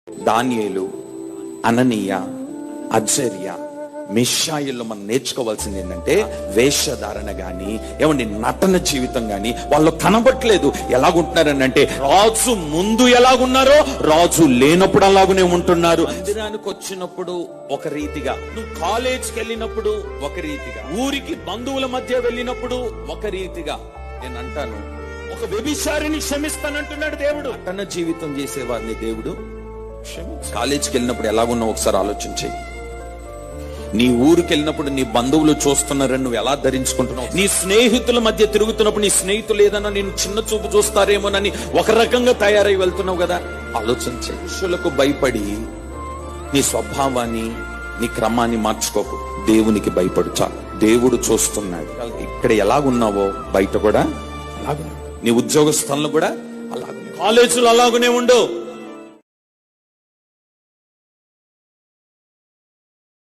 దానియేలు, అననీయ, అజర్య, మిషాయిల్లో మనం నేర్చుకోవాల్సింది ఏంటంటే వేషధారణ గాని, ఏమండి నటన జీవితం గాని వాళ్ళు కనబట్లేదు. ఎలాగుంటున్నారని అంటే రాజు ముందు ఎలాగున్నారో రాజు లేనప్పుడు అలాగునే ఉంటున్నారు. మందిరానికి వచ్చినప్పుడు ఒక రీతిగా, నువ్వు కాలేజ్కి వెళ్ళినప్పుడు ఒక రీతిగా, ఊరికి బంధువుల మధ్య వెళ్ళినప్పుడు ఒక రీతిగా. నేను అంటాను, ఒక వ్యభిచారిని క్షమిస్తానంటున్నాడు దేవుడు. నటన జీవితం చేసేవారిని దేవుడు కాలేజ్కి వెళ్ళినప్పుడు ఎలాగున్నావు ఒకసారి ఆలోచించి. నీ ఊరికి వెళ్ళినప్పుడు నీ బంధువులు చూస్తున్నారని నువ్వు ఎలా ధరించుకుంటున్నావు? నీ స్నేహితుల మధ్య తిరుగుతున్నప్పుడు నీ స్నేహితులు ఏదన్నా నేను చిన్న చూపు చూస్తారేమోనని ఒక రకంగా తయారై వెళ్తున్నావు కదా. ఆలోచించే మనుషులకు భయపడి నీ స్వభావాన్ని, నీ క్రమాన్ని మార్చుకోకు. దేవునికి భయపడు చాలు. దేవుడు చూస్తున్నాడు. ఇక్కడ ఎలాగున్నావో బయట కూడా అలాగే, నీ ఉద్యోగ స్థలంలో కూడా అలాగే, కాలేజీలో అలాగనే ఉండు.